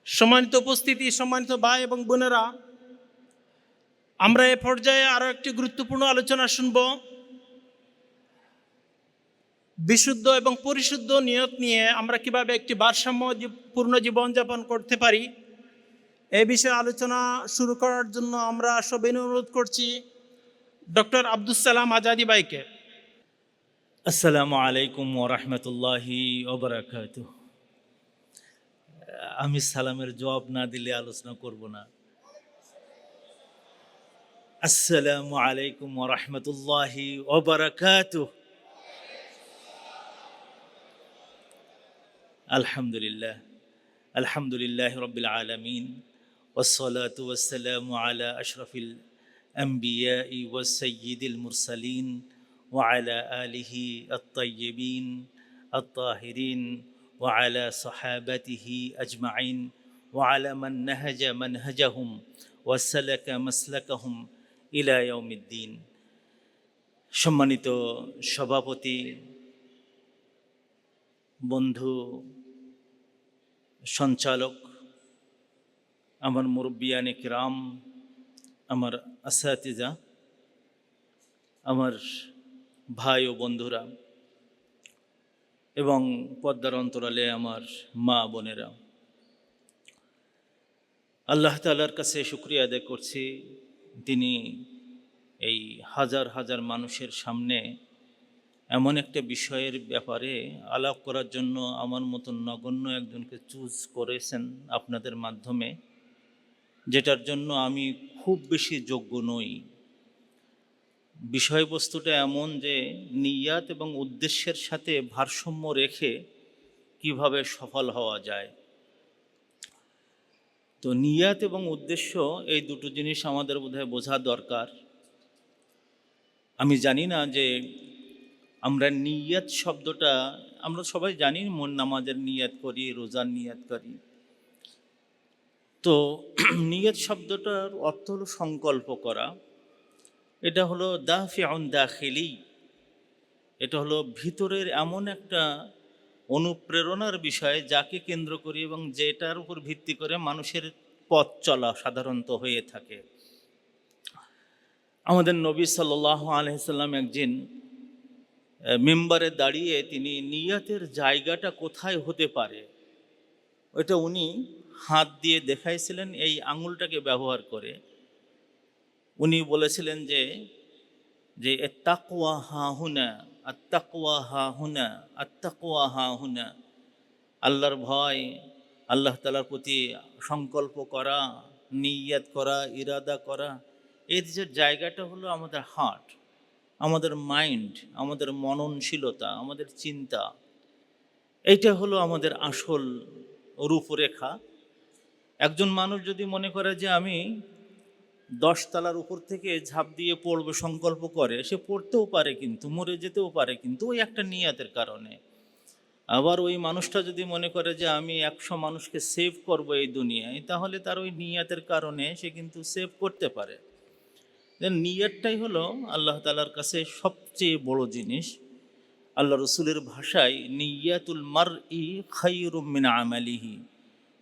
সম্মানিত উপস্থিতি, সম্মানিত ভাই এবং বোনেরা, আমরা এ পর্যায়ে আরো একটি গুরুত্বপূর্ণ আলোচনা শুনব। বিশুদ্ধ এবং পরিশুদ্ধ নিয়ত নিয়ে আমরা কিভাবে একটি ভারসাম্যপূর্ণ জীবনযাপন করতে পারি, এ বিষয়ে আলোচনা শুরু করার জন্য আমরা সবাই অনুরোধ করছি ডক্টর আব্দুস সালাম আজাদি ভাইকে। আসসালামু আলাইকুম ওয়া রাহমাতুল্লাহি ওয়া বারাকাতুহু। আমি সালামের জবাব না দিলে আলোচনা করব না। আসসালামু আলাইকুম ওয়া রাহমাতুল্লাহি ওয়া বারাকাতুহু। আলহামদুলিল্লাহ, আলহামদুলিল্লাহি রাব্বিল আলামিন, ওয়াসসালাতু ওয়াসসালামু আলা আশরাফিল আম্বিয়াই ওয়াস সাইয়্যিদিল মুরসালিন ওয়া আলা আলিহি আত-তাইয়্যিবিন আত-তাহিরিন ওয়া আলা সাহাবাতিহি আজমাইন ওয়া আলা মান নাহাজা মানহাজাহুম ওয়া সালাকা মাসলাকাহুম ইলা ইয়াউমিদ্দিন। সম্মানিত সভাপতি, বন্ধু, সঞ্চালক, আমার মুরব্বিয়ানে কিরাম, আমার আসাতিজা, আমার ভাই ও বন্ধুরা এবং পর্দার অন্তরালে আমার মা বোনেরা, আল্লাহ তাআলার কাছে শুকরিয়া আদায় করছি। তিনি এই হাজার হাজার মানুষের সামনে এমন একটা বিষয়ের ব্যাপারে আলাপ করার জন্য আমার মতন নগণ্য একজনকে চুজ করেছেন আপনাদের মাধ্যমে, যেটার জন্য আমি খুব বেশি যোগ্য নই। বিষয়বস্তুটা এমন যে নিয়াত এবং উদ্দেশ্যের সাথে ভারসাম্য রেখে কিভাবে সফল হওয়া যায়। তো নিয়াত এবং উদ্দেশ্য এই দুটো জিনিস আমাদের বোধহয় বোঝা দরকার। আমি জানি না যে আমরা নিয়াত শব্দটা, আমরা সবাই জানি মন নামাজের নিয়াত করি, রোজার নিয়াত করি। তো নিয়াত শব্দটার অর্থ হলো সংকল্প করা। এটা হলো দাফিউন দাখিলি, এটা হলো ভিতরের এমন একটা অনুপ্রেরণার বিষয় যাকে কেন্দ্র করি এবং যেটার উপর ভিত্তি করে মানুষের পথ চলা সাধারণত হয়ে থাকে। আমাদের নবী সাল্লাল্লাহু আলাইহি সাল্লাম একদিন মিম্বারে দাঁড়িয়ে তিনি নিয়াতের জায়গাটা কোথায় হতে পারে ওইটা উনি হাত দিয়ে দেখাইছিলেন। এই আঙুলটাকে ব্যবহার করে উনি বলেছিলেন যে যে তাকওয়া হা হুনা, আত্তাকওয়া হা হুনা, আত্তাকওয়া হা হুনা। আল্লাহর ভয়, আল্লাহ তাআলার প্রতি সংকল্প করা, নিয়াত করা, ইরাদা করা, এর যে জায়গাটা হলো আমাদের হার্ট, আমাদের মাইন্ড, আমাদের মননশীলতা, আমাদের চিন্তা। এইটা হলো আমাদের আসল রূপরেখা। একজন মানুষ যদি মনে করে যে আমি 10 তলার উপর থেকে ঝাঁপ দিয়ে পড়বে সংকল্প করে, সে পড়তেও পারে কিন্তু মরে যেতেও পারে, কিন্তু ওই একটা নিয়াতের কারণে। আবার ওই মানুষটা যদি মনে করে যে আমি 100 মানুষকে সেভ করব এই দুনিয়ায়, তাহলে তার ওই নিয়াতের কারণে সে কিন্তু সেভ করতে পারে। নিয়াতটাই হলো আল্লাহ তাআলার কাছে সবচেয়ে বড় জিনিস। আল্লাহ রসুলের ভাষায় নিয়াতুল মারই খায়রুম মিন আমালিহি,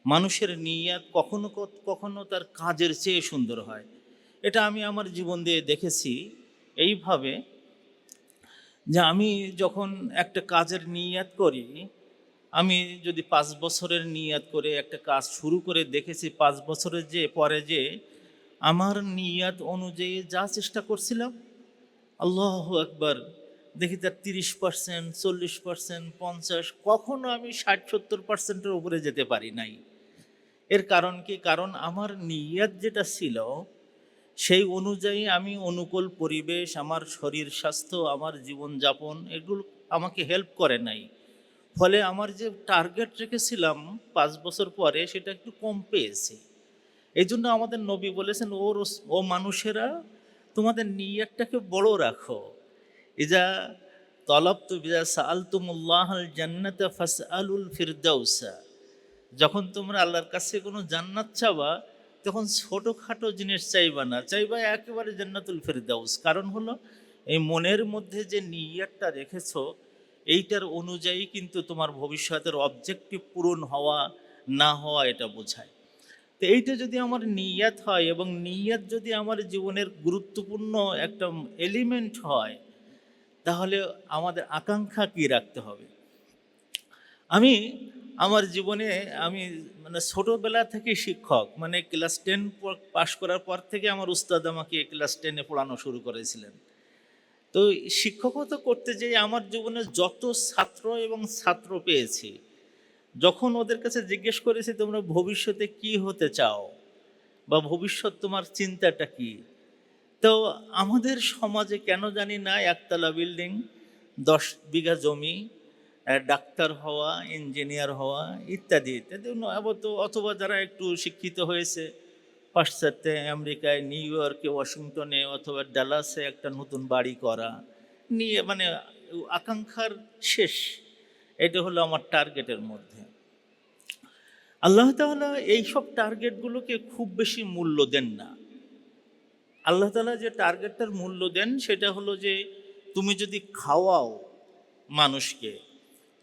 মানুষের নিয়াত কখনো কখনো তার কাজের চেয়ে সুন্দর হয়। এটা আমি আমার জীবন দিয়ে দেখেছি এইভাবে যে আমি যখন একটা কাজের নিয়াত করি, আমি যদি 5 বছরের নিয়াত করে একটা কাজ শুরু করে দেখেছি, 5 বছরের যে পরে যে আমার নিয়াত অনুযায়ী যা চেষ্টা করছিলাম, আল্লাহু আকবার, দেখি তার 30%, 40%, 50, কখনো আমি 60-70%-এর উপরে যেতে পারি নাই। এর কারণ কি? কারণ আমার নিয়াত যেটা ছিল সেই অনুযায়ী আমি অনুকূল পরিবেশ, আমার শরীর স্বাস্থ্য, আমার জীবনযাপন, এগুলো আমাকে হেল্প করে নাই। ফলে আমার যে টার্গেট রেখেছিলাম 5 বছর পরে, সেটা একটু কম পেয়েছি। এই জন্য আমাদের নবী বলেছেন, ও মানুষেরা, তোমাদের নিয়াতটাকে বড় রাখো। ইজা তলাবতু বিজা সাআলতুমুল্লাহাল জান্নাতা ফাসআলুল ফিরদাউসা, যখন তোমরা আল্লাহর কাছে কোনো জান্নাত চাবা, তখন ছোটোখাটো জিনিস চাইবা না, চাইবা একেবারে জান্নাতুল ফিরদাউস। কারণ হলো এই মনের মধ্যে যে নিয়াতটা রেখেছো, এইটার অনুযায়ী কিন্তু তোমার ভবিষ্যতের অবজেক্টিভ পূরণ হওয়া না হওয়া এটা বোঝায়। তো এইটা যদি আমার নিয়াত হয় এবং নিয়াত যদি আমার জীবনের গুরুত্বপূর্ণ একটা এলিমেন্ট হয়, তাহলে আমাদের আকাঙ্ক্ষা কি রাখতে হবে। আমি আমার জীবনে আমি মানে ছোটোবেলা থেকে শিক্ষক, মানে ক্লাস 10 পাশ করার পর থেকে আমার উস্তাদ আমাকে ক্লাস 10-এ পড়ানো শুরু করেছিলেন। তো শিক্ষকতা করতে যেয়ে আমার জীবনে যত ছাত্র এবং ছাত্র পেয়েছি, যখন ওদের কাছে জিজ্ঞেস করেছি তোমরা ভবিষ্যতে কি হতে চাও বা ভবিষ্যৎ তোমার চিন্তাটা কি, তো আমাদের সমাজে কেন জানি না একতলা বিল্ডিং, 10 বিঘা জমি, ডাক্তার হওয়া, ইঞ্জিনিয়ার হওয়া ইত্যাদি ইত্যাদি, অথবা যারা একটু শিক্ষিত হয়েছে পাশ্চাত্যে, আমেরিকায়, নিউ ইয়র্কে, ওয়াশিংটনে অথবা ডালাসে একটা নতুন বাড়ি করা নিয়ে, মানে আকাঙ্ক্ষার শেষ। এটা হলো আমার টার্গেটের মধ্যে। আল্লাহ তাআলা এইসব টার্গেটগুলোকে খুব বেশি মূল্য দেন না। আল্লাহ তাআলা যে টার্গেটটার মূল্য দেন সেটা হলো যে তুমি যদি খাওয়াও মানুষকে,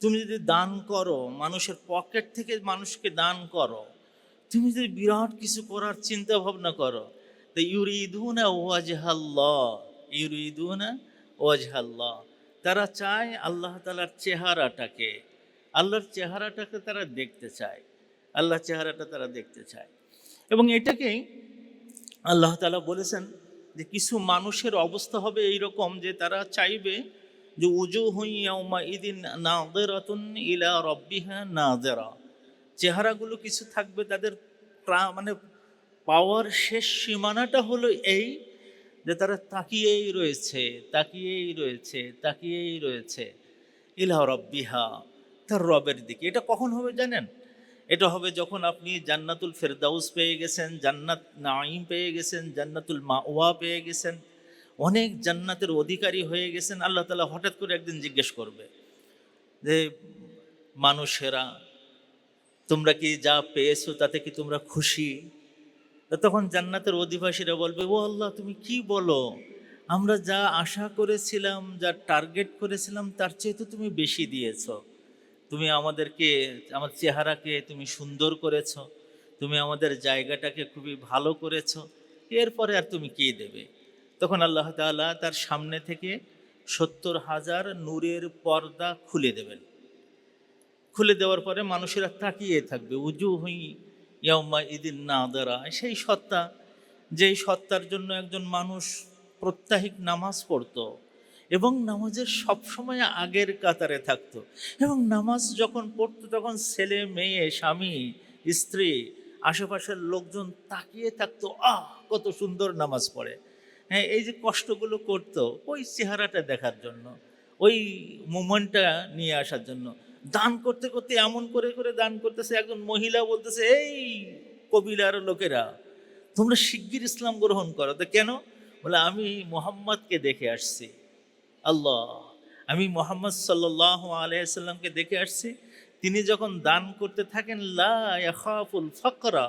তুমি যদি দান করো, মানুষের পকেট থেকে মানুষকে দান করো, তুমি যদি বিরাট কিছু করার চিন্তা ভাবনা করো, তো ইউরিদুনা ওয়াজহাল্লাহ, ইউরিদুনা ওয়াজহাল্লাহ, তারা চায় আল্লাহ তাআলার চেহারাটাকে, আল্লাহর চেহারাটাকে তারা দেখতে চায়, আল্লাহর চেহারাটা তারা দেখতে চায়। এবং এটাকেই আল্লাহ তাআলা বলেছেন যে কিছু মানুষের অবস্থা হবে এইরকম যে তারা চাইবে যে উজুহু ইয়াউমাইদিন নাযিরাতুন ইলা রাব্বিহা নাযিরা, চেহারাগুলো কিছু থাকবে তাদের মানে পাওয়ার শেষ সীমানাটা হলো এই যে তারা তাকিয়েই রয়েছে, তাকিয়েই রয়েছে, তাকিয়েই রয়েছে ইলা রাব্বিহা, তার রবের দিকে। এটা কখন হবে জানেন? এটা হবে যখন আপনি জান্নাতুল ফেরদাউস পেয়ে গেছেন, জান্নাত নাঈম পেয়ে গেছেন, জান্নাতুল মাওয়া পেয়ে গেছেন, অনেক জান্নাতের অধিকারী হয়ে গেছেন। আল্লাহ তাআলা হঠাৎ করে একদিন জিজ্ঞেস করবে যে মানুষেরা, তোমরা কি যা পেয়েছো তাতে কি তোমরা খুশি? তো তখন জান্নাতের অধিবাসীরা বলবে, ও আল্লাহ তুমি কি বলো, আমরা যা আশা করেছিলাম, যা টার্গেট করেছিলাম তার চেয়ে তো তুমি বেশি দিয়েছো। তুমি আমাদেরকে, আমার চেহারাকে তুমি সুন্দর করেছ, তুমি আমাদের জায়গাটাকে খুবই ভালো করেছ, এরপরে আর তুমি কি দেবে? তখন আল্লাহ তাআলা তার সামনে থেকে 70,000 নূরের পর্দা খুলে দেবেন। খুলে দেওয়ার পরে মানুষেরা তাকিয়ে থাকবে, উজুহু ইয়াউমাইদিন নাযিরা, সেই সত্তা, যেই সত্তার জন্য একজন মানুষ প্রত্যাহিক নামাজ পড়তো এবং নামাজের সবসময় আগের কাতারে থাকতো, এবং নামাজ যখন পড়তো তখন ছেলে মেয়ে, স্বামী স্ত্রী, আশেপাশের লোকজন তাকিয়ে থাকতো, আহ কত সুন্দর নামাজ পড়ে। হ্যাঁ, এই যে কষ্টগুলো করতো ওই চেহারাটা দেখার জন্য, ওই মোমেন্টটা নিয়ে আসার জন্য। দান করতে করতে এমন করে করে দান করতেছে, একজন মহিলা বলতেছে, এই কবিলার লোকেরা তোমরা শিগগির ইসলাম গ্রহণ করো। তো কেন? বলে আমি মুহাম্মদকে দেখে আসছি। আল্লাহ, আমি মুহাম্মদ সাল্লাল্লাহু আলাইহি সাল্লামকে দেখে আসছি, তিনি যখন দান করতে থাকেন লা ইয়াখাফুল ফাকরা,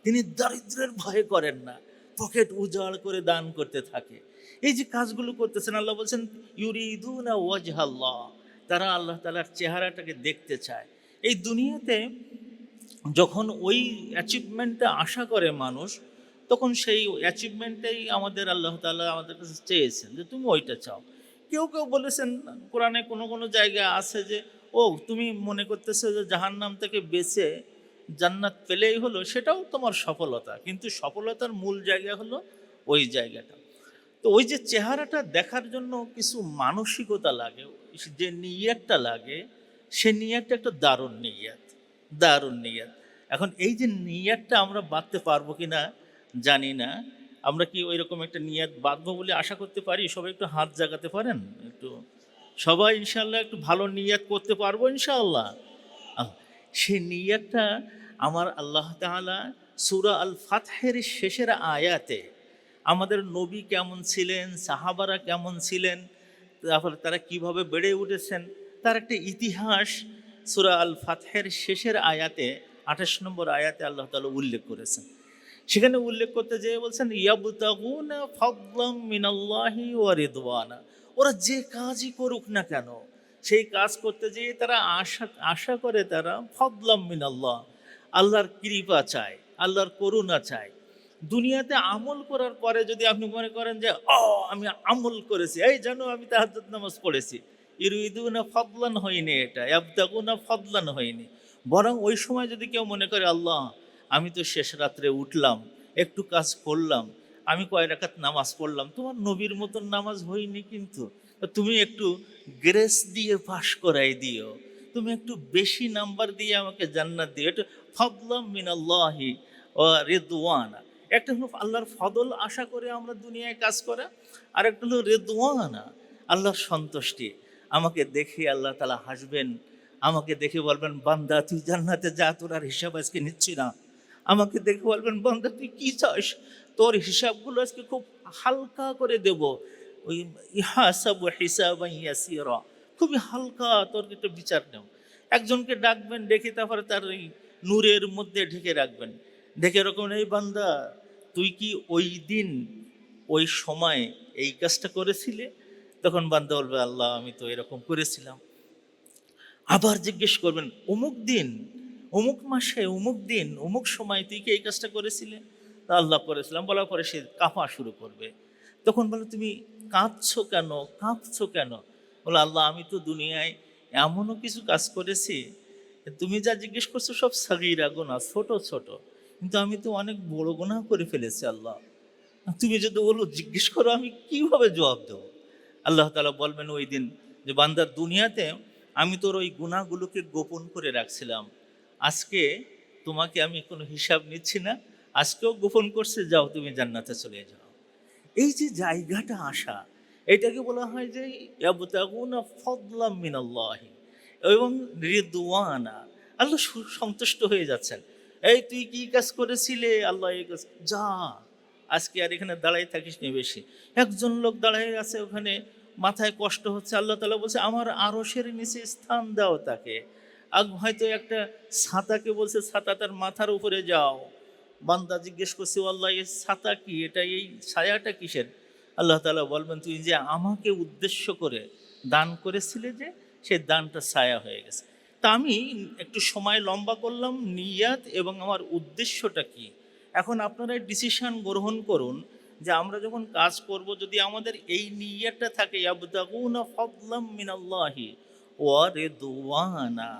তিনি দারিদ্র্যের ভয় করেন না, পকেট উজাড় করে দান করতে থাকে। এই যে কাজগুলো করতেছেন, আল্লাহ বলছেন ইউরিদুনা ওয়াজহাল্লাহ, তারা আল্লাহ তাআলার চেহারাটাকে দেখতে চায়। এই দুনিয়াতে যখন ওই অ্যাচিভমেন্টটা আশা করে মানুষ, তখন সেই অ্যাচিভমেন্টটাই আমাদের আল্লাহ তাআলা আমাদের কাছে চেয়েছেন যে তুমি ওইটা চাও। কেউ কেউ বলেছেন, কোরআনে কোনো কোনো জায়গায় আছে যে ও তুমি মনে করতেছো যে জাহান্নাম থেকে বেঁচে জান্নাত পেলেই হলো, সেটাও তোমার সফলতা, কিন্তু সফলতার মূল জায়গা হলো ওই জায়গাটা। তো ওই যে চেহারাটা দেখার জন্য কিছু মানসিকতা লাগে, যে নিয়াতটা লাগে, সে নিয়াতটা একটা দারুণ নিয়াত, দারুণ নিয়াত। এখন এই যে নিয়াতটা আমরা বাঁধতে পারবো কিনা জানি না। আমরা কি ওই রকম একটা নিয়াত বাঁধবো বলে আশা করতে পারি? সবাই একটু হাত জাগাতে পারেন একটু, সবাই ইনশাআল্লাহ একটু ভালো নিয়াত করতে পারবো ইনশাআল্লাহ। সেই নিয়াতটা আমার আল্লাহ তাআলা সূরা আল ফাতহের শেষের আয়াতে আমাদের নবী কেমন ছিলেন, সাহাবারা কেমন ছিলেন, তারপরে তারা কিভাবে বেড়ে উঠেছেন তার একটা ইতিহাস সূরা আল ফাতহের শেষের আয়াতে 28 নম্বর আয়াতে আল্লাহ তাআলা উল্লেখ করেছেন। সেখানে উল্লেখ করতে যেয়ে বলছেন ইয়াবতাগুনা ফাদলাম মিনাল্লাহি ওয়া রিদওয়ানা, ওরা যে কাজই করুক না কেন সেই কাজ করতে যেয়ে তারা আশা আশা করে, তারা ফদলাম মিনাল্লাহ, আল্লাহর কৃপা চায়, আল্লাহর করুণা চায়। দুনিয়াতে আমল করার পরে যদি আপনি মনে করেন যে আমি আমল করেছি, এই জানো আমি তাহাজ্জুদ নামাজ পড়েছি, ইউরিদুনা ফদলান হয়নি, এটা ইয়াবতাগুনা ফদলান হয়নি। বরং ওই সময় যদি কেউ মনে করে আল্লাহ আমি তো শেষ রাত্রে উঠলাম, একটু কাজ করলাম, আমি কয় রাকাত নামাজ পড়লাম, তোমার নবীর মতন নামাজ হয়নি, কিন্তু তুমি একটু গ্রেস দিয়ে পাশ করাই দিও, তুমি একটু বেশি নাম্বার দিয়ে আমাকে জান্নাত দিও। এটা ফদলাম মিনাল্লাহি ওয়া রিদওয়ানা। একটা হলো আল্লাহর ফদল আশা করে আমরা দুনিয়ায় কাজ করা, আর একটা হলো রিদওয়ানা, আল্লাহর সন্তুষ্টি। আমাকে দেখে আল্লাহ তাআলা হাসবেন, আমাকে দেখে বলবেন বান্দা তুই জান্নাতে যা, তোর আর হিসাব আজকে নিচ্ছি না। আমাকে দেখে বলবেন বান্দা তুই কি চাস, তোর হিসাবগুলো আজকে খুব হালকা করে দেব। ওই ইহাসাবু হিসাবান ইয়াসীরা, খুবই হালকা, তোর একটা বিচার নেও। একজনকে ডাকবেন, ডেকে তারপরে তার ওই নূরের মধ্যে ঢেকে রাখবেন, দেখে এরকম, এই বান্দা তুই কি ওই দিন ওই সময় এই কাজটা করেছিলে? তখন বান্দা বলবে আল্লাহ আমি তো এরকম করেছিলাম। আবার জিজ্ঞেস করবেন অমুক দিন, অমুক মাসে, অমুক দিন, অমুক সময় তুই কি এই কাজটা করেছিলে? তা আল্লাহ করেছিলাম বলার পরে সে কাঁপা শুরু করবে। তখন বলে তুমি কাঁদছো কেন, কাঁপছো কেন? বলে আল্লাহ আমি তো দুনিয়ায় এমনও কিছু কাজ করেছি, তুমি যা জিজ্ঞেস করছো সব সাগীরা গুনাহ, ছোট ছোট, কিন্তু আমি তো অনেক বড় গুনাহ করে ফেলেছি আল্লাহ। তুমি যদি বলো জিজ্ঞেস করো আমি কিভাবে জবাব দেবো? আল্লাহ তাআলা বলবেন ওই দিন যে বান্দা দুনিয়াতে আমি তোর ওই গুনাহগুলোকে গোপন করে রাখছিলাম, আজকে তোমাকে আমি কোনো হিসাব নিচ্ছি না, আজকেও গোপন করছে, যাও তুমি জান্নাতে চলে যাও। এই যে জায়গাটা আসা, এটাকে বলা হয় যে ইয়াবতাগুনা ফদলাম মিনাল্লাহি এবং রিদওয়ানা, আল্লাহ সন্তুষ্ট হয়ে যাচ্ছেন। এই তুই কি কাজ করেছিলে, আল্লাহ এই কাজ, যা আজকে আর এখানে দাঁড়াই থাকিস নি বেশি। একজন লোক দাঁড়াই আছে ওখানে, মাথায় কষ্ট হচ্ছে, আল্লাহ তাআলা বলছে আমার আরশের নিচে স্থান দাও তাকে। হয়তো একটা ছাতাকে বলছে ছাতা তার মাথার উপরে যাও। বান্দা জিজ্ঞেস করছে আল্লাহ এই ছাতা কি, এটা এই ছায়াটা কিসের? আল্লাহ তাআলা বলবেন তুই যে আমাকে উদ্দেশ্য করে দান করেছিলে, যে সেই দানটা ছায়া হয়ে গেছে। তা আমি একটু সময় লম্বা করলাম, নিয়াত এবং আমার উদ্দেশ্যটা কি। এখন আপনারা ডিসিশন গ্রহণ করুন যে আমরা যখন কাজ করব, যদি আমাদের এই নিয়াতটা থাকে ইয়াবতাগুনা ফাদলাম মিনাল্লাহি ওয়া রিদওয়ানা,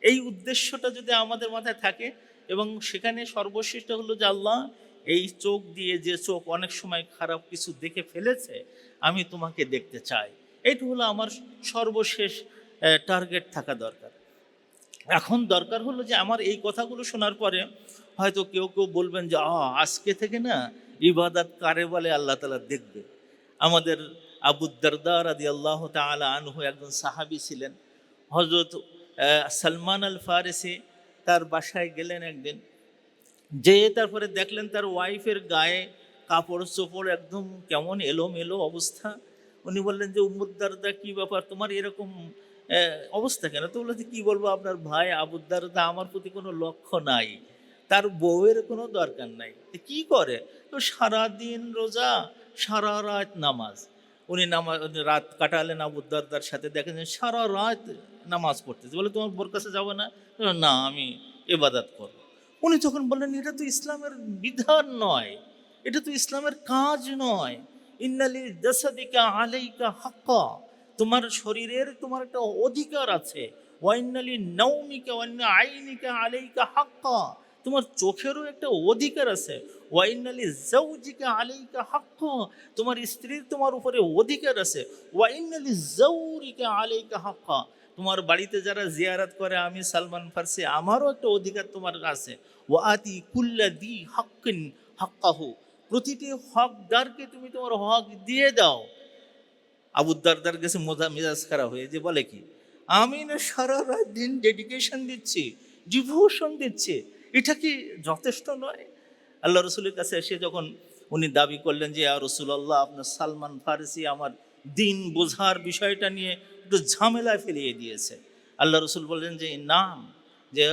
এই উদ্দেশ্যটা যদি আমাদের মাথায় থাকে, এবং সেখানে সর্বশ্রেষ্ঠ হলো যে আল্লাহ এই চোখ দিয়ে, যে চোখ অনেক সময় খারাপ কিছু দেখে ফেলেছে, আমি তোমাকে দেখতে চাই, এইটা হলো আমার সর্বশেষ টার্গেট থাকা দরকার। এখন দরকার হলো যে আমার এই কথাগুলো শোনার পরে হয়তো কেউ কেউ বলবেন যে আজকে থেকে না ইবাদত কারে বলে আল্লাহ তাআলা দেখবে। আমাদের আবু দারদা রাদিয়াল্লাহু তাআলা আনহু একজন সাহাবী ছিলেন। হযরত সালমান আল ফারিসি তার বাসায় গেলেন একদিন, যেয়ে তারপরে দেখলেন তার ওয়াইফের গায়ে কাপড় চোপড় একদম কেমন এলোমেলো অবস্থা। উনি বললেন যে উম্মুদ দারদা কি ব্যাপার, তোমার এরকম অবস্থা কেন? তো বললো যে কী বলবো, আপনার ভাই আবু দারদা আমার প্রতি কোনো লক্ষ্য নাই, তার বউয়ের কোনো দরকার নাই, কি করে? তো সারাদিন রোজা, সারা রাত নামাজ। উনি রাত কাটালেন আবু দারদার সাথে, দেখেন সারা রাত নামাজ পড়তেছে। বলে তোমার বোর কাছে যাবো না? না আমি ইবাদত করবো। উনি তখন বললেন এটা তো ইসলামের বিধান নয়, এটা তো ইসলামের কাজ নয়। ইন্নালি জাসাদিকা আলাইকা হাক্কা, তোমার শরীরের তোমার একটা অধিকার আছে। ওয়াইন্নালি নাউমিকা ওয়ান্না আইনিকা আলাইকা হাক্কা, তোমার চোখেরও একটা অধিকার আছে। ওয়াইন্নালি জাওজিকা আলাইকা হাক্কা, তোমার স্ত্রীর তোমার উপরে অধিকার আছে। ওয়াইন্নালি জাওরিকা আলাইকা হাক্কা, তোমার বাড়িতে যারা জিয়ারত করে, আমি সালমান ফার্সি, আমারও একটা অধিকার তোমার আছে। ওয়াতি কুল্লা দি হাক্কিন হাক্কাহু, প্রতিটি হকদারকে তুমি তোমার হক দিয়ে দাও। আবু দারদার কাছে মেজাজ খারাপ হয়ে যে বলে কি, আমি না সারা রাত দিন ডেডিকেশন দিচ্ছি, ডিভোশন দিচ্ছি, এটা কি যথেষ্ট নয়? আল্লাহ রসুলের কাছে এসে যখন উনি দাবি করলেন যে ইয়া রাসূলুল্লাহ, আপনার সালমান ফারসি আমার দিন বোঝার বিষয়টা নিয়ে একটু ঝামেলায় ফেলিয়ে দিয়েছে। আল্লাহ রসুল বললেন যে নাম, যে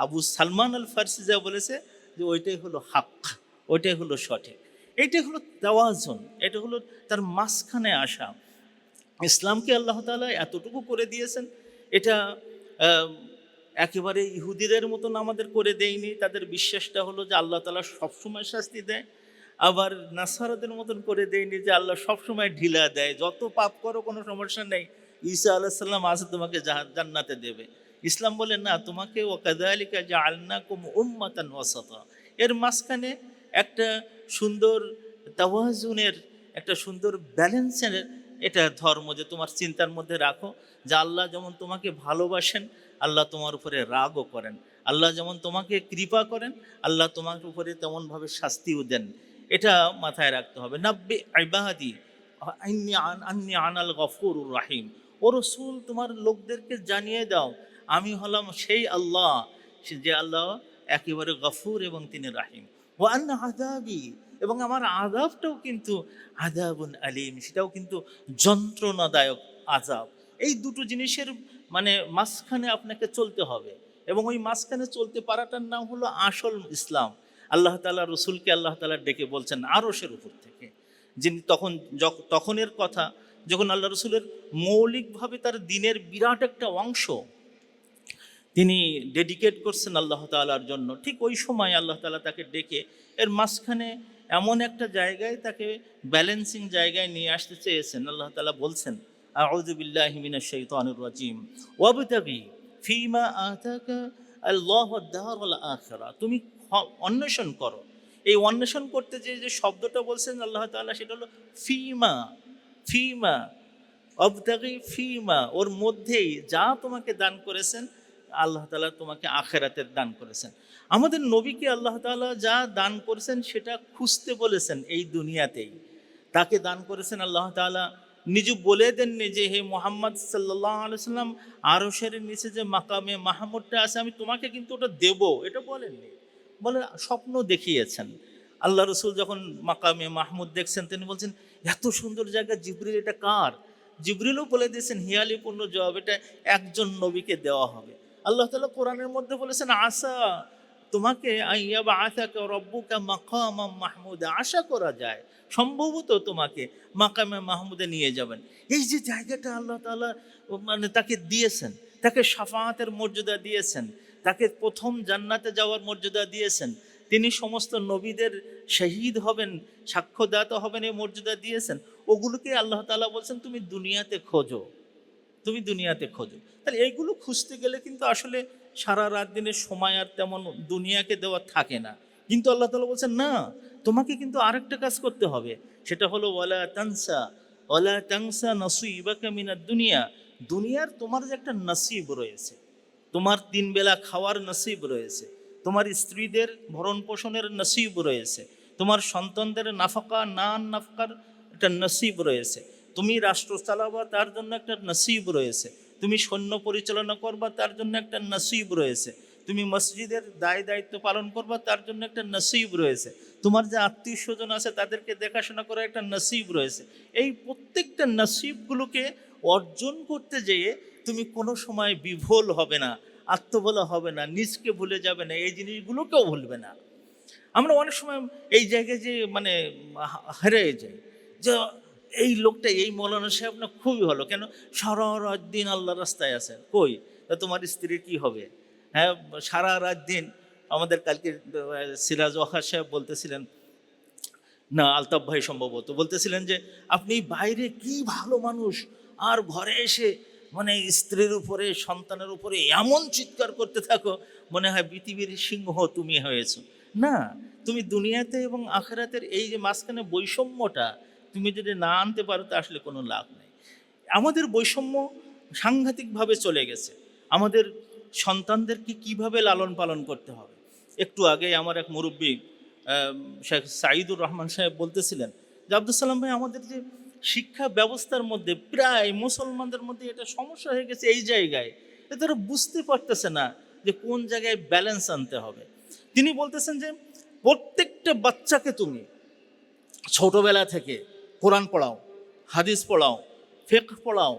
আবু সালমান আল ফারসি যা বলেছে যে ওইটাই হলো হক, ওইটাই হলো সঠিক, এইটাই হলো তাওয়াজুন, এটা হলো তার মাঝখানে আসা। ইসলামকে আল্লাহ তাআলা এতটুকু করে দিয়েছেন, এটা আহ, একেবারে ইহুদিদের মতন আমাদের করে দেয়নি। তাদের বিশ্বাসটা হলো যে আল্লাহ তাআলা সবসময় শাস্তি দেয়, আবার নাসারাদের মতন করে দেয়নি যে আল্লাহ সবসময় ঢিলা দেয়, যত পাপ করো কোনো সমস্যা নেই, ঈসা আলাইহিস সালাম আছে তোমাকে জান্নাতে দেবে। ইসলাম বলে না, তোমাকে ওয়াকাযালিকা জাআলনাকুম উম্মাতান ওয়াসাতা, এর মাঝখানে একটা সুন্দর তাওয়াজুনের, একটা সুন্দর ব্যালেন্সের এটা ধর্ম, যে তোমার চিন্তার মধ্যে রাখো যে আল্লাহ যেমন তোমাকে ভালোবাসেন, আল্লাহ তোমার উপরে রাগও করেন। আল্লাহ যেমন তোমাকে কৃপা করেন, আল্লাহ তোমার উপরে তেমনভাবে শাস্তিও দেন। এটা মাথায় রাখতে হবে। নাব্বি ইবাদি আন্নি আনাল গফুরুর রাহিম, ও রসুল তোমার লোকদেরকে জানিয়ে দাও আমি হলাম সেই আল্লাহ, যে আল্লাহ একেবারে গফুর এবং তিনি রাহিম। ও আন্না আযাবি, এবং আমার আযাবটাও কিন্তু আযাবুন আলিম, সেটাও কিন্তু যন্ত্রণাদায়ক আযাব। এই দুটো জিনিসের মানে মাঝখানে আপনাকে চলতে হবে, এবং ওই মাঝখানে চলতে পারাটার নাম হলো আসল ইসলাম। আল্লাহ তাআলা রসুলকে আল্লাহ তাআলা ডেকে বলছেন আরশের উপর থেকে, যিনি তখনের কথা যখন আল্লাহ রসুলের মৌলিকভাবে তার দিনের বিরাট একটা অংশ তিনি ডেডিকেট করছেন আল্লাহ তাআলার জন্য, ঠিক ওই সময় আল্লাহ তাআলা তাকে ডেকে এর মাঝখানে এমন একটা জায়গায় তাকে ব্যালেন্সিং জায়গায় নিয়ে আসতে চেয়েছেন। আল্লাহ তাআলা বলছেন আউযু বিল্লাহি মিনাশ শাইতানির রাজিম ওয়াবতাগি ফীমা আতাকা আল্লাহু আদ-দারুল আখিরা, তুমি অন্বেষণ করো। এই অন্বেষণ করতে যে শব্দটা বলছেন আল্লাহ তাআলা, সেটা হলো ফীমা, ফীমা অবতাগি ফীমা, ওর মধ্যেই যা তোমাকে দান করেছেন আল্লাহ তাআলা তোমাকে আখিরাতের দান করেছেন। আমাদের নবীকে আল্লাহ তাআলা যা দান করেছেন সেটা খুঁজতে বলেছেন এই দুনিয়াতেই, তাকে দান করেছেন আল্লাহ তাআলা। নিজে বলে দেননি যে হে মুহাম্মদ সাল্লাল্লাহু আলাইহি সাল্লাম, আরশের নিচে যে মাকামে মাহমুদটা আছে আমি তোমাকে কিন্তু ওটা দেব, এটা বলেননি। বলে স্বপ্ন দেখিয়েছেন। আল্লাহ রসুল যখন মাকামে মাহমুদ দেখছেন তিনি বলছেন এত সুন্দর জায়গা, জিবরিল এটা কার? জিবরিলও বলে দিয়েছেন হিয়ালিপূর্ণ জবাব, এটা একজন নবীকে দেওয়া হবে। আল্লাহ তাআলা কোরআনের মধ্যে বলেছেন আসা তোমাকে আইয়াবা আসাকা রব্বুকা মাকামাম মাহমুদা, আশা করা যায় সম্ভবত তোমাকে মাকামে মাহমুদে নিয়ে যাবেন। এই যে জায়গাটা আল্লাহ তাআলা মানে তাকে দিয়েছেন, তাকে শাফাআতের মর্যাদা দিয়েছেন, তাকে প্রথম জান্নাতে যাওয়ার মর্যাদা দিয়েছেন, তিনি সমস্ত নবীদের শহীদ হবেন, সাক্ষ্যদাতা হবেন, এই মর্যাদা দিয়েছেন। ওগুলোকে আল্লাহ তাআলা বলছেন তুমি দুনিয়াতে খোঁজো, তুমি দুনিয়াতে খোঁজো। তাহলে এইগুলো খুঁজতে গেলে কিন্তু আসলে সারা রাত দিনের সময় আর তেমন দুনিয়াকে দেওয়া থাকে না। কিন্তু আল্লাহ তাআলা বলছেন না, তোমাকে কিন্তু আরেকটা কাজ করতে হবে, সেটা হলো ওয়ালা তানসা নসিবাকা মিনাদ দুনিয়া, দুনিয়ার তোমার যে একটা নসিব রয়েছে, তোমার 3 বেলা খাওয়ার নসিব রয়েছে, তোমার স্ত্রীদের ভরণ পোষণের নসিব রয়েছে, তোমার সন্তানদের নাফাকার একটা নসিব রয়েছে, তুমি রাষ্ট্র চালাবা তার জন্য একটা নসিব রয়েছে, তুমি সৈন্য পরিচালনা করবা তার জন্য একটা নসিব রয়েছে, তুমি মসজিদের দায়িত্ব পালন করবা তার জন্য একটা নসিব রয়েছে, তোমার যে আত্মীয় স্বজন আছে তাদেরকে দেখাশোনা করার একটা নসিব রয়েছে। এই প্রত্যেকটা নসিবগুলোকে অর্জন করতে যেয়ে তুমি কোনো সময় বিভোল হবে না, আত্মবলা হবে না, নিজকে ভুলে যাবে না, এই জিনিসগুলোকেও ভুলবে না। আমরা অনেক সময় এই জায়গায় যে মানে হেরে যাই, যে এই লোকটা, এই মৌলানা সাহেব না খুবই ভালো, কেন সারা রাত দিন আল্লাহ রাস্তায় আছে, কই তা তোমার স্ত্রীর কি হবে? হ্যাঁ, সারা রাত দিন। আমাদের কালকে সিরাজ ওয়াকার সাহেব বলতেছিলেন, না আলতাফ ভাই সম্ভবত বলতেছিলেন যে আপনি বাইরে কি ভালো মানুষ, আর ঘরে এসে মানে স্ত্রীর উপরে সন্তানের উপরে এমন চিৎকার করতে থাকো মনে হয় পৃথিবীর সিংহ তুমি হয়েছো। না, তুমি দুনিয়াতে এবং আখিরাতের এই যে মাঝখানে বৈষম্যটা তুমি যদি না আনতে পারো তা আসলে কোনো লাভ নেই। আমাদের বৈষম্য সাংঘাতিকভাবে চলে গেছে। আমাদের সন্তানদেরকে কিভাবে লালন পালন করতে হবে। একটু আগে আমার এক মুরব্বী শেখ সাইদুর রহমান সাহেব বলতেছিলেন যে আব্দুল সালাম ভাই, আমাদের যে শিক্ষা ব্যবস্থার মধ্যে প্রায় মুসলমানদের মধ্যে এটা সমস্যা হয়ে গেছে এই জায়গায়, তারা বুঝতে পারতেছে না যে কোন জায়গায় ব্যালেন্স আনতে হবে। তিনি বলতেছেন যে প্রত্যেকটা বাচ্চাকে তুমি ছোটবেলা থেকে কোরআন পড়াও, হাদিস পড়াও, ফিকহ পড়াও,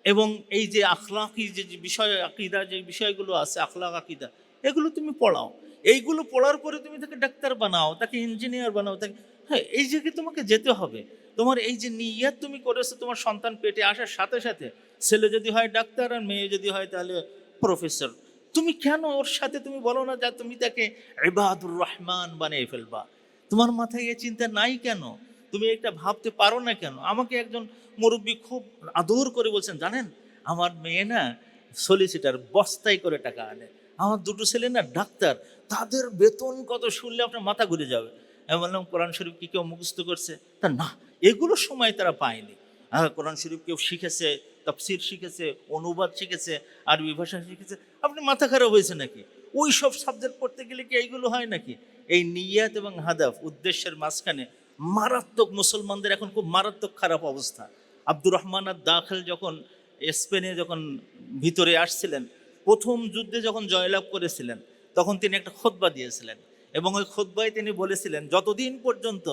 এবং এই যে আখলাকি যে বিষয়, আকীদা যে বিষয়গুলো আছে, আখলাক আকীদা, এগুলো তুমি পড়াও। এইগুলো পড়ার পরে তুমি তাকে ডাক্তার বানাও, তাকে ইঞ্জিনিয়ার বানাও, তাকে, হ্যাঁ, এই জায়গায় তোমাকে যেতে হবে। তোমার এই যে নিয়ত তুমি করেছো তোমার সন্তান পেটে আসার সাথে সাথে, ছেলে যদি হয় ডাক্তার আর মেয়ে যদি হয় তাহলে প্রফেসর, তুমি কেন ওর সাথে তুমি বলো না যে তুমি তাকে ইবাদুর রহমান বানিয়ে ফেলবা? তোমার মাথায় এই চিন্তা নাই কেন? তুমি এটা ভাবতে পারো না কেন? আমাকে একজন মুরব্বী খুব আদর করে বলছেন, জানেন আমার মেয়ে না সলিসিটার বস্তায় করে টাকা আনে, আমার দুটো ছেলে না ডাক্তার, তাদের বেতন কত শুনলে আপনার মাথা ঘুরে যাবে। আমি বললাম কোরআন শরীফ কি কেউ মুখস্থ করছে? তা না, এগুলো সময় তারা পায়নি। কোরআন শরীফ কেউ শিখেছে, তাফসীর শিখেছে, অনুবাদ শিখেছে, আরবি ভাষা শিখেছে। আপনি মাথা খারাপ হয়েছে নাকি? ওই সব সাবজেক্ট পড়তে গেলে কি এইগুলো হয় নাকি? এই নিয়াত এবং হাদাফ উদ্দেশ্যের মাঝখানে মারাত্মক, মুসলমানদের এখন খুব মারাত্মক খারাপ অবস্থা। আব্দুর রহমান আর দাখিল যখন স্পেনে যখন ভিতরে আসছিলেন, প্রথম যুদ্ধে যখন জয়লাভ করেছিলেন, তখন তিনি একটা খুতবা দিয়েছিলেন এবং ওই খুতবায় তিনি বলেছিলেন, যতদিন পর্যন্ত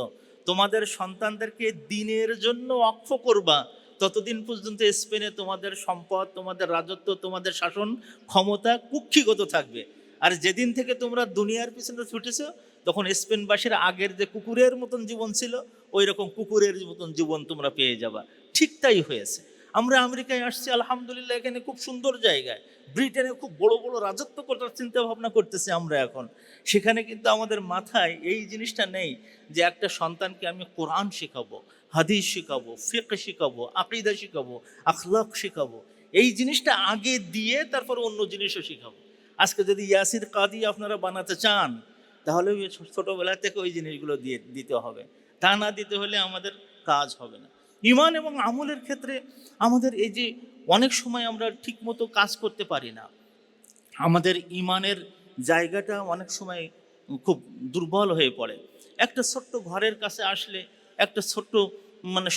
তোমাদের সন্তানদেরকে দিনের জন্য ওয়াকফ করবা, ততদিন পর্যন্ত স্পেনে তোমাদের সম্পদ, তোমাদের রাজত্ব, তোমাদের শাসন ক্ষমতা কুক্ষিগত থাকবে। আর যেদিন থেকে তোমরা দুনিয়ার পিছনে ছুটেছো, তখন স্পেনবাসীর আগের যে কুকুরের মতন জীবন ছিল, ওই রকম কুকুরের মতন জীবন তোমরা পেয়ে যাবা। ঠিক তাই হয়েছে। আমরা আমেরিকায় আসছি, আলহামদুলিল্লাহ, এখানে খুব সুন্দর জায়গায়। ব্রিটেনে খুব বড় বড় রাজত্ব করার চিন্তা ভাবনা করতেছি আমরা এখন। সেখানে কিন্তু আমাদের মাথায় এই জিনিসটা নেই যে একটা সন্তানকে আমি কোরআন শেখাবো, হাদিস শেখাবো, ফিকহ শেখাবো, আকীদা শেখাবো, আখলাক শেখাবো। এই জিনিসটা আগে দিয়ে তারপর অন্য জিনিসও শেখাবো। আজকে যদি ইয়াসির কাদি আপনারা বানাতে চান, তাহলে ওই ছোটোবেলা থেকে ওই জিনিসগুলো দিয়ে দিতে হবে। তা না দিতে হলে আমাদের কাজ হবে না। ঈমান এবং আমলের ক্ষেত্রে আমাদের এই যে অনেক সময় আমরা ঠিকমতো কাজ করতে পারি না, আমাদের ঈমানের জায়গাটা অনেক সময় খুব দুর্বল হয়ে পড়ে। একটা ছোট্ট ঘরের কাছে আসলে, একটা ছোট্ট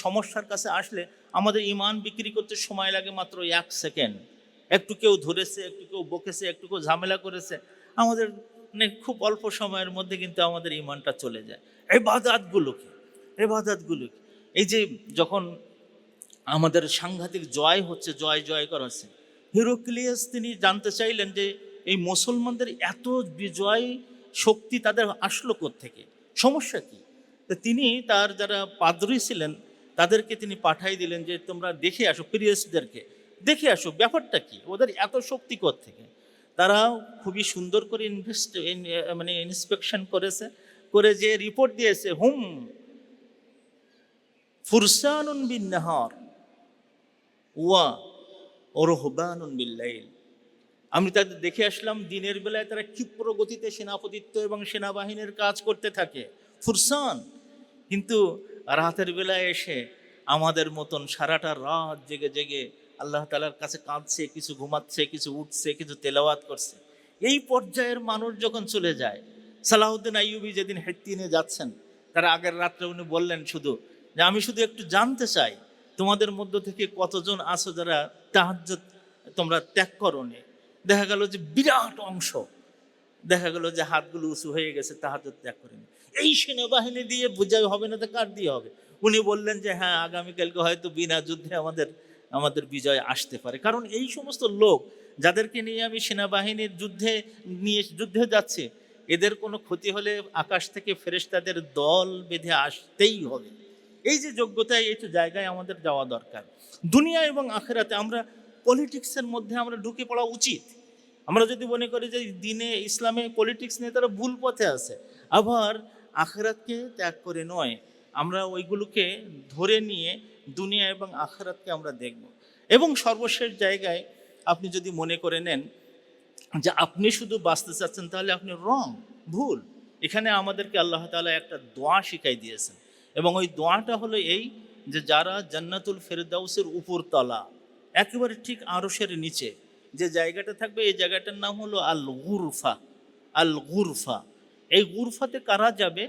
সমস্যার কাছে আসলে আমাদের ঈমান বিক্রি করতে সময় লাগে মাত্র 1 সেকেন্ড। একটু কেউ ধরেছে, একটু কেউ বকেছে, একটু কেউ ঝামেলা করেছে, আমাদের খুব অল্প সময়ের মধ্যে কিন্তু আমাদের ঈমানটা চলে যায়। ইবাদতগুলোকে এই যে যখন আমাদের সাংঘাতিক জয় হচ্ছে, জয় করাচ্ছে, হিরাক্লিয়াস তিনি জানতে চাইলেন যে এই মুসলমানদের এত বিজয় শক্তি তাদের আসলো কোত্থেকে, সমস্যা কি? তো তিনি তার যারা পাদ্রী ছিলেন তাদেরকে তিনি পাঠাই দিলেন যে তোমরা দেখে আসো, প্রিয়সদেরকে দেখে আসো ব্যাপারটা কি, ওদের এত শক্তি কোত্থেকে। তারা খুবই সুন্দর করে ইন্সপেকশন করেছে, করে যে রিপোর্ট দিয়েছে, হুম ফুরসানুন বিন নাহার ওয়া রুহবানুন বিল লাইল। আমি তাদের দেখে আসলাম দিনের বেলায় তারা ক্ষিপ্র গতিতে সেনাপতিত্ব এবং সেনাবাহিনীর কাজ করতে থাকে, ফুরসান। কিন্তু রাতের বেলায় এসে আমাদের মতন সারাটা রাত জেগে জেগে আল্লাহ তাআলার কাছে কাঁদছে, কিছু ঘুমাচ্ছে, কিছু উঠছে, কিছু তেলাওয়াত করছে। এই পর্যায়ের মানুষ যখন চলে যায়, সালাউদ্দিন আইয়ুবী যেদিন হেত্তিনে যাচ্ছেন, তার আগের রাত্রে উনি বললেন শুধু যে আমি শুধু একটু জানতে চাই তোমাদের মধ্য থেকে কতজন আছো যারা তাহাজ্জুদ তোমরা ত্যাগ করোনি। দেখা গেল যে বিরাট অংশ, দেখা গেল যে হাতগুলো উঁচু হয়ে গেছে, তাহাজ্জুদ ত্যাগ করেনি। এই সেনাবাহিনী দিয়ে বোঝাই হবে না, তো কার দিয়ে হবে? উনি বললেন যে হ্যাঁ, আগামীকালকে হয়তো বিনা যুদ্ধে আমাদের বিজয় আসতে পারে। কারণ এই সমস্ত লোক যাদেরকে নিয়ে আমি সেনাবাহিনীর যুদ্ধে যাচ্ছি, এদের কোনো ক্ষতি হলে আকাশ থেকে ফেরেশতাদের দল বেঁধে আসতেই হবে। এই যে যোগ্যতায়, এই তো জায়গায় আমাদের যাওয়া দরকার। দুনিয়া এবং আখিরাতে আমরা পলিটিক্সের মধ্যে আমরা ঢুকে পড়া উচিত। আমরা যদি মনে করি যে দিনে ইসলামে পলিটিক্স নিয়ে তারা ভুল পথে আছে, আবার আখিরাতকে ত্যাগ করে নয়, আমরা ওইগুলোকে ধরে নিয়ে দুনিয়া এবং আখিরাতকে আমরা দেখব। এবং সর্বশেষ জায়গায় আপনি যদি মনে করে নেন যে আপনি শুধু বাঁচতে চাচ্ছেন, তাহলে আপনি ভুল। এখানে আমাদেরকে আল্লাহ তাআলা একটা দোয়া শিখাই দিয়েছেন, এবং ওই দোয়াটা হলো এই যে যারা জান্নাতুল ফেরদাউসের উপর তলা, একেবারে ঠিক আরশের নিচে যে জায়গাটা থাকবে, এই জায়গাটার নাম হলো আল গুরফা। এই গুরফাতে কারা যাবে?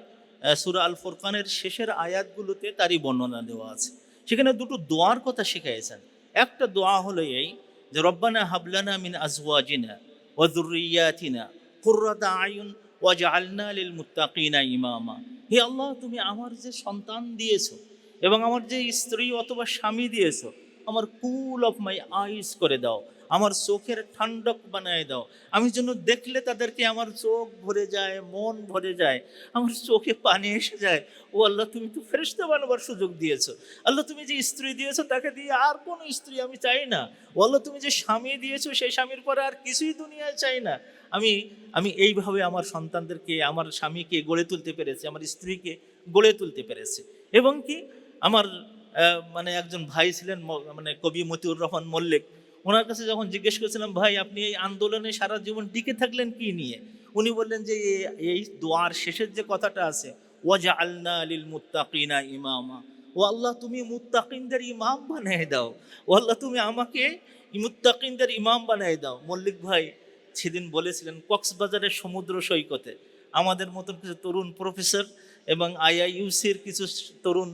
সূরা আল ফুরকানের শেষের আয়াতগুলোতে তারই বর্ণনা দেওয়া আছে। সেখানে দুটো দোয়ার কথা শিখাইছেন। একটা দোয়া হলো এই যে রব্বানা হাবলানা মিন আজওয়াজিনা ওয়া যুররিয়াতিনা কুররাতা আয়ুন ওয়াজআলনা লিল মুত্তাকিনা ইমামা। হে আল্লাহ, তুমি আমার যে সন্তান দিয়েছো এবং আমার যে স্ত্রী অথবা স্বামী দিয়েছো, আমার কুল অফ মাই আইস করে দাও, আমার চোখের ঠান্ডক বানায় দাও, আমি যেন দেখলে তাদেরকে আমার চোখ ভরে যায়, মন ভরে যায়, আমার চোখে পানি এসে যায়। ও আল্লাহ, তুমি তো ফেরেশতা বানাবার সুযোগ দিয়েছো। আল্লাহ, তুমি যে স্ত্রী দিয়েছো তাকে দিয়ে আর কোনো স্ত্রী আমি চাই না। ও আল্লাহ, তুমি যে স্বামী দিয়েছো সেই স্বামীর পরে আর কিছুই দুনিয়ায় চাই না। আমি আমি এইভাবে আমার সন্তানদেরকে, আমার স্বামীকে গড়ে তুলতে পেরেছি, আমার স্ত্রীকে গড়ে তুলতে পেরেছি। এবং কি আমার মানে একজন ভাই ছিলেন, মানে কবি মতিউর রহমান মল্লিক, ওনার কাছে যখন জিজ্ঞেস করেছিলাম, ভাই আপনি এই আন্দোলনে সারা জীবন টিকে থাকলেন কি নিয়ে, উনি বললেন যে এই দোয়ার শেষের যে কথাটা আছে, ওয়াজআলনা লিল মুত্তাকিনা ইমামা, ও আল্লাহ তুমি মুত্তাকিনদের ইমাম বানিয়ে দাও, ও আল্লাহ তুমি আমাকে মুত্তাকিনদের ইমাম বানিয়ে দাও। মল্লিক ভাই সেদিন বলেছিলেন কক্সবাজারের সমুদ্র সৈকতে আমাদের মতন কিছু তরুণ প্রফেসর এবং আইআইইউসির কিছু তরুণ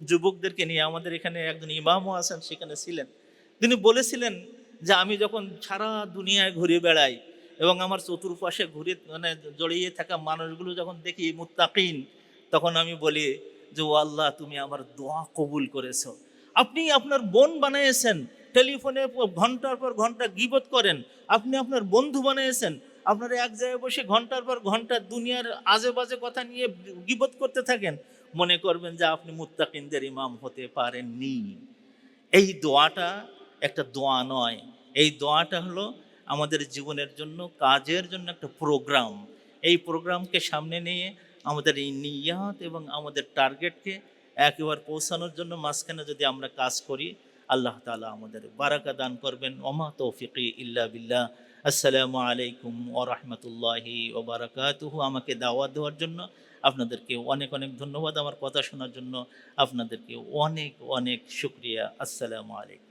যুবকদেরকে নিয়ে, আমাদের এখানে একজন ইমামও আছেন সেখানে ছিলেন, তিনি বলেছিলেন যে আমি যখন সারা দুনিয়ায় ঘুরে বেড়াই এবং আমার চতুর্পাশে ঘুরে মানে জড়িয়ে থাকা মানুষগুলো যখন দেখি মুত্তাকিন, তখন আমি বলি যে ও আল্লাহ তুমি আমার দোয়া কবুল করেছো। আপনি আপনার বোন বানিয়েছেন, টেলিফোনে ঘন্টার পর ঘন্টা গীবত করেন, আপনি আপনার বন্ধু বানিয়েছেন, আপনারা এক জায়গায় বসে ঘন্টার পর ঘন্টা দুনিয়ার আজে বাজে কথা নিয়ে গীবত করতে থাকেন, মনে করবেন যে আপনি মুত্তাকিনদের ইমাম হতে পারেননি। এই দোয়াটা একটা দোয়া নয়, এই দোয়াটা হলো আমাদের জীবনের জন্য, কাজের জন্য একটা প্রোগ্রাম। এই প্রোগ্রামকে সামনে নিয়ে আমাদের এই নিয়াত এবং আমাদের টার্গেটকে একেবারে পৌঁছানোর জন্য মাঝখানে যদি আমরা কাজ করি, আল্লাহ তাআলা আমাদের বারাকা দান করবেন। ওমা তৌফিকি ইল্লা বিল্লাহ। আসসালামু আলাইকুম ওয়া রাহমাতুল্লাহি ওয়া বারাকাতুহু। আমাকে দাওয়াত দেওয়ার জন্য আপনাদেরকে অনেক অনেক ধন্যবাদ, আমার কথা শোনার জন্য আপনাদেরকে অনেক অনেক শুকরিয়া। আসসালামু আলাইকুম।